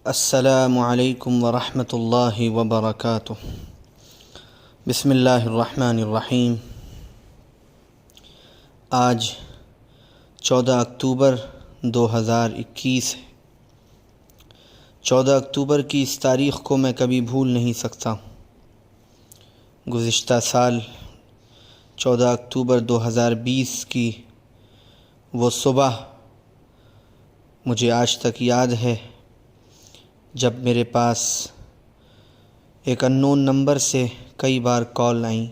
السلام علیکم ورحمۃ اللہ وبرکاتہ۔ بسم اللہ الرحمن الرحیم۔ آج 14 اکتوبر 2021 ہے۔ 14 اکتوبر کی اس تاریخ کو میں کبھی بھول نہیں سکتا۔ گزشتہ سال 14 اکتوبر 2020 کی وہ صبح مجھے آج تک یاد ہے جب میرے پاس ایک اننون نمبر سے کئی بار کال آئیں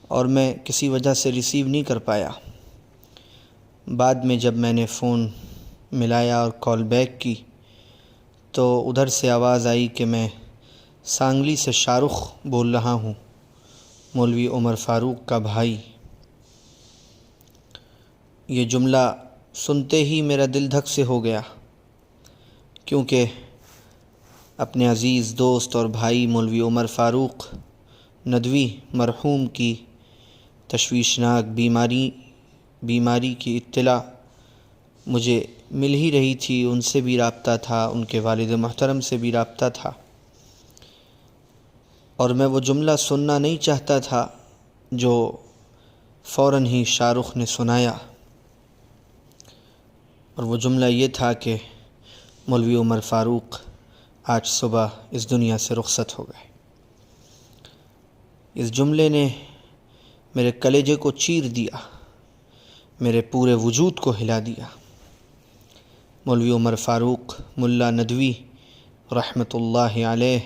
اور میں کسی وجہ سے ریسیو نہیں کر پایا۔ بعد میں جب میں نے فون ملایا اور کال بیک کی تو ادھر سے آواز آئی کہ میں سانگلی سے شاہ رخ بول رہا ہوں، مولوی عمر فاروق کا بھائی۔ یہ جملہ سنتے ہی میرا دل دھک سے ہو گیا، کیونکہ اپنے عزیز دوست اور بھائی مولوی عمر فاروق ندوی مرحوم کی تشویشناک بیماری کی اطلاع مجھے مل ہی رہی تھی۔ ان سے بھی رابطہ تھا، ان کے والد محترم سے بھی رابطہ تھا، اور میں وہ جملہ سننا نہیں چاہتا تھا جو فوراً ہی شاہ رخ نے سنایا، اور وہ جملہ یہ تھا کہ مولوی عمر فاروق آج صبح اس دنیا سے رخصت ہو گئے۔ اس جملے نے میرے کلیجے کو چیر دیا، میرے پورے وجود کو ہلا دیا۔ مولوی عمر فاروق ملا ندوی رحمۃ اللہ علیہ،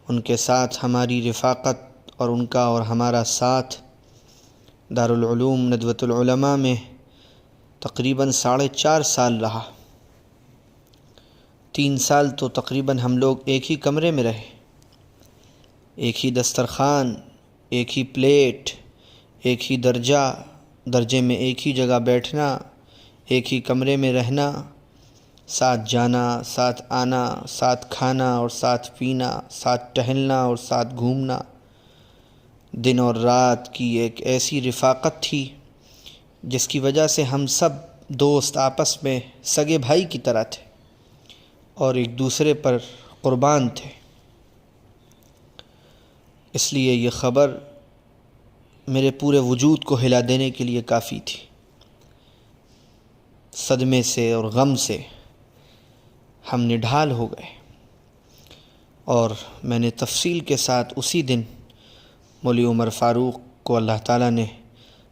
ان کے ساتھ ہماری رفاقت اور ان کا اور ہمارا ساتھ دارالعلوم ندوۃ العلماء میں تقریباً 4.5 سال رہا۔ 3 سال تو تقریباً ہم لوگ ایک ہی کمرے میں رہے، ایک ہی دسترخوان، ایک ہی پلیٹ، ایک ہی درجے میں ایک ہی جگہ بیٹھنا، ایک ہی کمرے میں رہنا، ساتھ جانا، ساتھ آنا، ساتھ کھانا اور ساتھ پینا، ساتھ ٹہلنا اور ساتھ گھومنا۔ دن اور رات کی ایک ایسی رفاقت تھی جس کی وجہ سے ہم سب دوست آپس میں سگے بھائی کی طرح تھے اور ایک دوسرے پر قربان تھے۔ اس لیے یہ خبر میرے پورے وجود کو ہلا دینے کے لیے کافی تھی۔ صدمے سے اور غم سے ہم نڈھال ہو گئے، اور میں نے تفصیل کے ساتھ اسی دن مولوی عمر فاروق کو اللہ تعالیٰ نے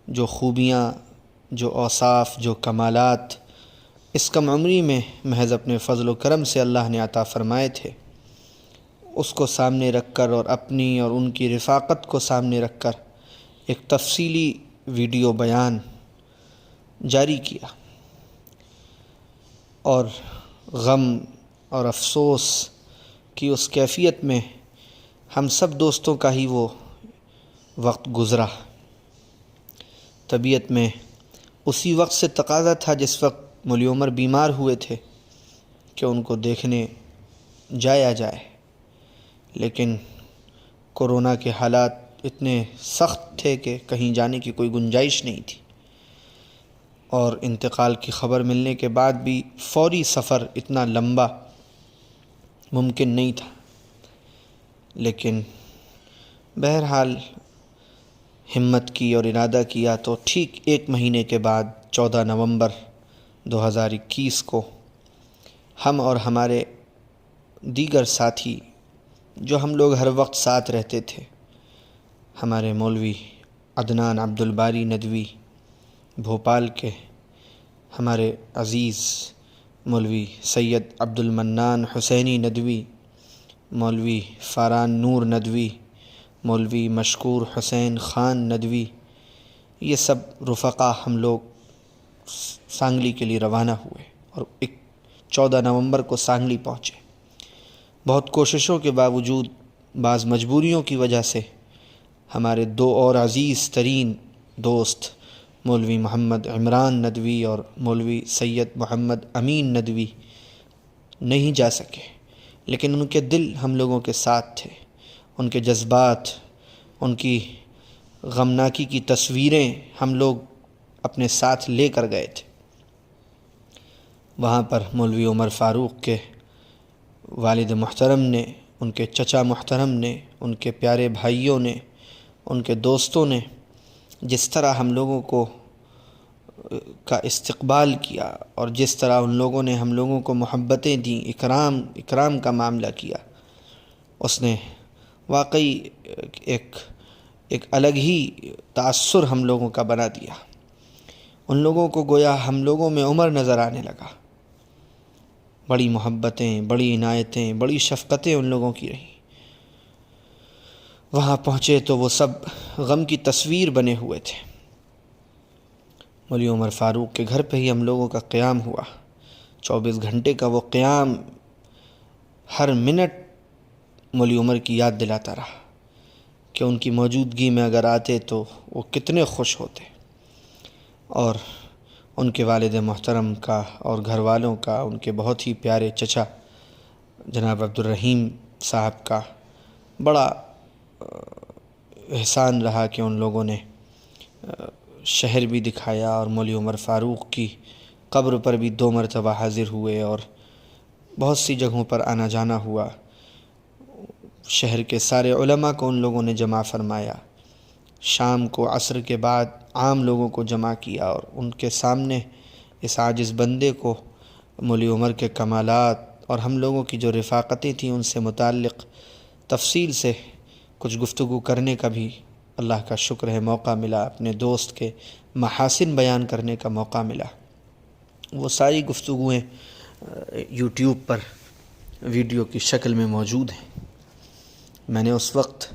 جو خوبیاں، جو اوصاف، جو کمالات اس کم عمری میں محض اپنے فضل و کرم سے اللہ نے عطا فرمائے تھے، اس کو سامنے رکھ کر اور اپنی اور ان کی رفاقت کو سامنے رکھ کر ایک تفصیلی ویڈیو بیان جاری کیا، اور غم اور افسوس کی اس کیفیت میں ہم سب دوستوں کا ہی وہ وقت گزرا۔ طبیعت میں اسی وقت سے تقاضا تھا جس وقت مولوی عمر بیمار ہوئے تھے کہ ان کو دیکھنے جایا جائے، لیکن کورونا کے حالات اتنے سخت تھے کہ کہیں جانے کی کوئی گنجائش نہیں تھی، اور انتقال کی خبر ملنے کے بعد بھی فوری سفر اتنا لمبا ممکن نہیں تھا۔ لیکن بہرحال ہمت کی اور ارادہ کیا تو ٹھیک 1 مہینے کے بعد 14 نومبر 2021 کو ہم اور ہمارے دیگر ساتھی جو ہم لوگ ہر وقت ساتھ رہتے تھے، ہمارے مولوی عدنان عبدالباری ندوی بھوپال کے، ہمارے عزیز مولوی سید عبدالمنان حسینی ندوی، مولوی فاران نور ندوی، مولوی مشکور حسین خان ندوی، یہ سب رفقا ہم لوگ سانگلی کے لیے روانہ ہوئے اور 14 نومبر کو سانگلی پہنچے۔ بہت کوششوں کے باوجود بعض مجبوریوں کی وجہ سے ہمارے 2 اور عزیز ترین دوست مولوی محمد عمران ندوی اور مولوی سید محمد امین ندوی نہیں جا سکے، لیکن ان کے دل ہم لوگوں کے ساتھ تھے، ان کے جذبات، ان کی غمناکی کی تصویریں ہم لوگ اپنے ساتھ لے کر گئے تھے۔ وہاں پر مولوی عمر فاروق کے والد محترم نے، ان کے چچا محترم نے، ان کے پیارے بھائیوں نے، ان کے دوستوں نے جس طرح ہم لوگوں کا استقبال کیا، اور جس طرح ان لوگوں نے ہم لوگوں کو محبتیں دیں، اکرام کا معاملہ کیا، اس نے واقعی ایک الگ ہی تأثر ہم لوگوں کا بنا دیا۔ ان لوگوں کو گویا ہم لوگوں میں عمر نظر آنے لگا۔ بڑی محبتیں، بڑی عنایتیں، بڑی شفقتیں ان لوگوں کی رہیں۔ وہاں پہنچے تو وہ سب غم کی تصویر بنے ہوئے تھے۔ مولی عمر فاروق کے گھر پہ ہی ہم لوگوں کا قیام ہوا۔ 24 گھنٹے کا وہ قیام ہر منٹ مولی عمر کی یاد دلاتا رہا کہ ان کی موجودگی میں اگر آتے تو وہ کتنے خوش ہوتے، اور ان کے والد محترم کا اور گھر والوں کا، ان کے بہت ہی پیارے چچا جناب عبدالرحیم صاحب کا بڑا احسان رہا کہ ان لوگوں نے شہر بھی دکھایا، اور مولی عمر فاروق کی قبر پر بھی 2 مرتبہ حاضر ہوئے، اور بہت سی جگہوں پر آنا جانا ہوا۔ شہر کے سارے علماء کو ان لوگوں نے جمع فرمایا۔ شام کو عصر کے بعد عام لوگوں کو جمع کیا، اور ان کے سامنے اس عاجز بندے کو مولی عمر کے کمالات اور ہم لوگوں کی جو رفاقتیں تھیں ان سے متعلق تفصیل سے کچھ گفتگو کرنے کا بھی اللہ کا شکر ہے موقع ملا، اپنے دوست کے محاسن بیان کرنے کا موقع ملا۔ وہ ساری گفتگویں یوٹیوب پر ویڈیو کی شکل میں موجود ہیں۔ میں نے اس وقت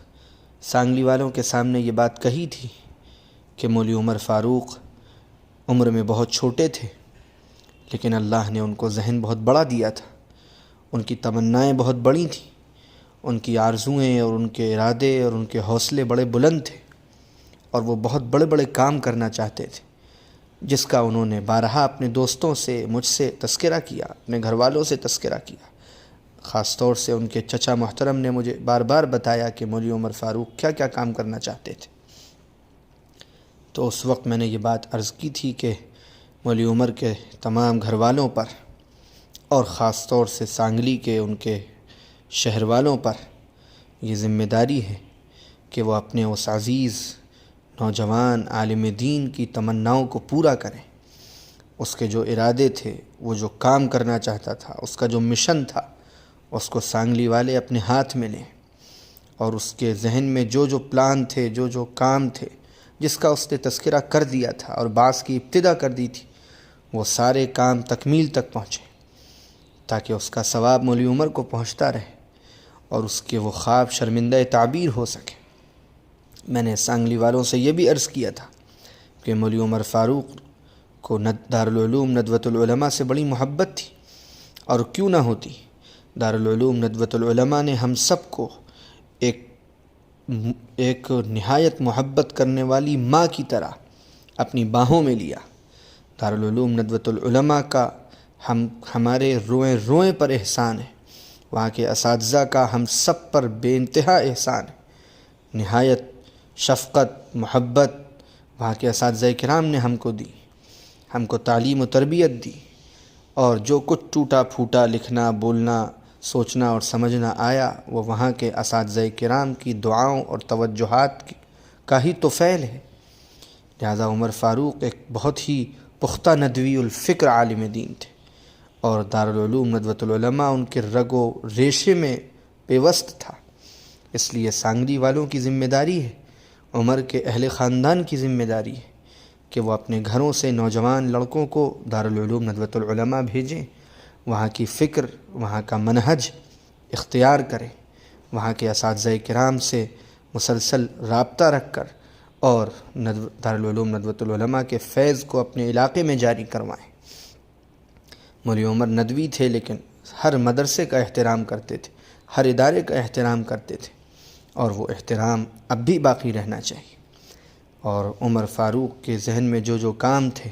سانگلی والوں کے سامنے یہ بات کہی تھی کہ مولی عمر فاروق عمر میں بہت چھوٹے تھے، لیکن اللہ نے ان کو ذہن بہت بڑا دیا تھا، ان کی تمنائیں بہت بڑی تھیں، ان کی آرزوئیں اور ان کے ارادے اور ان کے حوصلے بڑے بلند تھے، اور وہ بہت بڑے بڑے کام کرنا چاہتے تھے، جس کا انہوں نے بارہا اپنے دوستوں سے، مجھ سے تذکرہ کیا، اپنے گھر والوں سے تذکرہ کیا۔ خاص طور سے ان کے چچا محترم نے مجھے بار بار بتایا کہ مولی عمر فاروق کیا کیا کام کرنا چاہتے تھے۔ تو اس وقت میں نے یہ بات عرض کی تھی کہ مولی عمر کے تمام گھر والوں پر، اور خاص طور سے سانگلی کے ان کے شہر والوں پر یہ ذمہ داری ہے کہ وہ اپنے اس عزیز نوجوان عالم دین کی تمناؤں کو پورا کریں۔ اس کے جو ارادے تھے، وہ جو کام کرنا چاہتا تھا، اس کا جو مشن تھا، اس کو سانگلی والے اپنے ہاتھ میں لیں، اور اس کے ذہن میں جو جو پلان تھے، جو جو کام تھے، جس کا اس نے تذکرہ کر دیا تھا اور بعض کی ابتدا کر دی تھی، وہ سارے کام تکمیل تک پہنچیں، تاکہ اس کا ثواب مولی عمر کو پہنچتا رہے اور اس کے وہ خواب شرمندہ تعبیر ہو سکے۔ میں نے سانگلی والوں سے یہ بھی عرض کیا تھا کہ مولی عمر فاروق کو دارالعلوم ندوۃ العلماء سے بڑی محبت تھی، اور کیوں نہ ہوتی، دارالعلوم ندوۃ العلماء نے ہم سب کو ایک نہایت محبت کرنے والی ماں کی طرح اپنی باہوں میں لیا۔ دارالعلوم ندوۃ العلماء کا ہمارے روئیں روئیں پر احسان ہے، وہاں کے اساتذہ کا ہم سب پر بے انتہا احسان ہے۔ نہایت شفقت، محبت وہاں کے اساتذہ کرام نے ہم کو دی، ہم کو تعلیم و تربیت دی، اور جو کچھ ٹوٹا پھوٹا لکھنا، بولنا، سوچنا اور سمجھنا آیا، وہ وہاں کے اساتذہ کرام کی دعاؤں اور توجہات کا ہی تو فعل ہے۔ لہذا عمر فاروق ایک بہت ہی پختہ ندوی الفکر عالم دین تھے، اور دارالعلوم ندوۃ العلماء ان کے رگ و ریشے میں پیوست تھا۔ اس لیے سانگلی والوں کی ذمہ داری ہے، عمر کے اہل خاندان کی ذمہ داری ہے کہ وہ اپنے گھروں سے نوجوان لڑکوں کو دارالعلوم ندوۃ العلماء بھیجیں، وہاں کی فکر، وہاں کا منہج اختیار کریں، وہاں کے اساتذہ کرام سے مسلسل رابطہ رکھ کر، اور دارالعلوم ندوۃ العلماء کے فیض کو اپنے علاقے میں جاری کروائیں۔ مولی عمر ندوی تھے، لیکن ہر مدرسے کا احترام کرتے تھے، ہر ادارے کا احترام کرتے تھے، اور وہ احترام اب بھی باقی رہنا چاہیے۔ اور عمر فاروق کے ذہن میں جو جو کام تھے،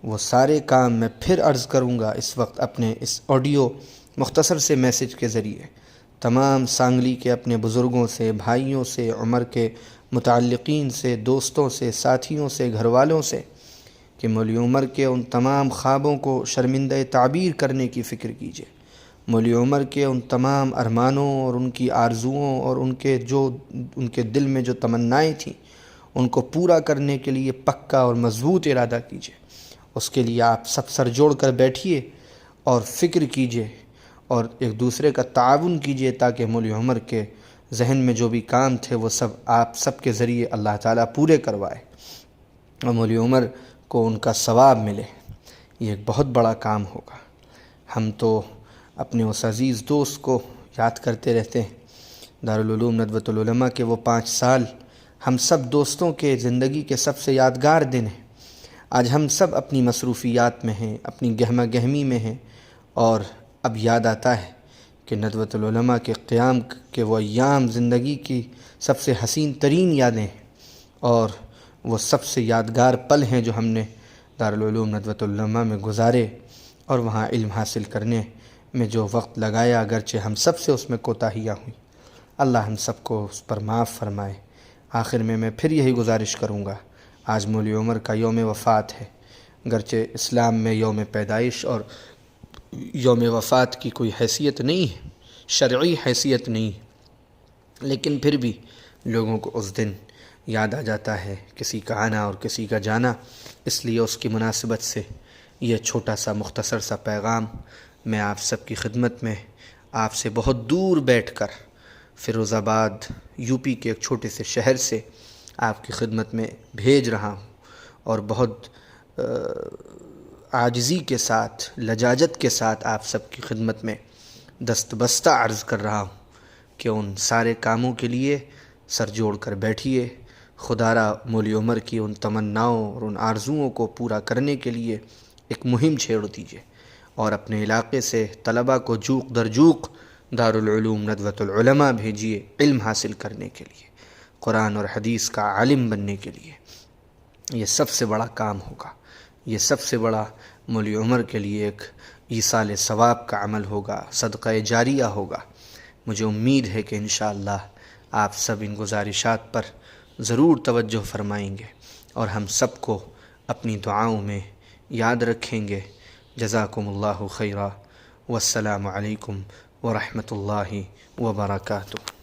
وہ سارے کام میں پھر عرض کروں گا اس وقت اپنے اس آڈیو مختصر سے میسج کے ذریعے تمام سانگلی کے اپنے بزرگوں سے، بھائیوں سے، عمر کے متعلقین سے، دوستوں سے، ساتھیوں سے، گھر والوں سے، کہ مولی عمر کے ان تمام خوابوں کو شرمندہ تعبیر کرنے کی فکر کیجیے۔ مولی عمر کے ان تمام ارمانوں اور ان کی آرزوؤں اور ان کے دل میں جو تمنائیں تھیں ان کو پورا کرنے کے لیے پکا اور مضبوط ارادہ کیجیے۔ اس کے لیے آپ سب سر جوڑ کر بیٹھیے اور فکر کیجیے اور ایک دوسرے کا تعاون کیجیے تاکہ مولی عمر کے ذہن میں جو بھی کام تھے وہ سب آپ سب کے ذریعے اللہ تعالیٰ پورے کروائے اور مولی عمر کو ان کا ثواب ملے۔ یہ ایک بہت بڑا کام ہوگا۔ ہم تو اپنے اس عزیز دوست کو یاد کرتے رہتے ہیں۔ دارالعلوم ندوۃ العلماء کے وہ 5 سال ہم سب دوستوں کے زندگی کے سب سے یادگار دن ہیں۔ آج ہم سب اپنی مصروفیات میں ہیں، اپنی گہمہ گہمی میں ہیں، اور اب یاد آتا ہے کہ ندوۃ العلماء کے قیام کے وہ ایام زندگی کی سب سے حسین ترین یادیں ہیں اور وہ سب سے یادگار پل ہیں جو ہم نے دارالعلوم ندوۃ العلماء میں گزارے اور وہاں علم حاصل کرنے میں جو وقت لگایا، اگرچہ ہم سب سے اس میں کوتاہیاں ہوئیں۔ اللہ ہم سب کو اس پر معاف فرمائے۔ آخر میں پھر یہی گزارش کروں گا، آج مولی عمر کا یوم وفات ہے، اگرچہ اسلام میں یوم پیدائش اور یوم وفات کی کوئی حیثیت نہیں ہے، شرعی حیثیت نہیں ہے، لیکن پھر بھی لوگوں کو اس دن یاد آ جاتا ہے کسی کا آنا اور کسی کا جانا، اس لیے اس کی مناسبت سے یہ چھوٹا سا مختصر سا پیغام میں آپ سب کی خدمت میں آپ سے بہت دور بیٹھ کر فیروز آباد یوپی کے ایک چھوٹے سے شہر سے آپ کی خدمت میں بھیج رہا ہوں، اور بہت عاجزی کے ساتھ، لجاجت کے ساتھ آپ سب کی خدمت میں دست بستہ عرض کر رہا ہوں کہ ان سارے کاموں کے لیے سر جوڑ کر بیٹھیے۔ خدا را مولی عمر کی ان تمناؤں اور ان آرزوؤں کو پورا کرنے کے لیے ایک مہم چھیڑ دیجیے اور اپنے علاقے سے طلباء کو جوق در جوق دارالعلوم ندوۃ العلماء بھیجیے علم حاصل کرنے کے لیے، قرآن اور حدیث کا عالم بننے کے لیے۔ یہ سب سے بڑا کام ہوگا، یہ سب سے بڑا مولی عمر کے لیے ایک ایصال ثواب کا عمل ہوگا، صدقہ جاریہ ہوگا۔ مجھے امید ہے کہ انشاءاللہ آپ سب ان گزارشات پر ضرور توجہ فرمائیں گے اور ہم سب کو اپنی دعاؤں میں یاد رکھیں گے۔ جزاکم اللہ خیرا، والسلام علیکم ورحمۃ اللہ وبرکاتہ۔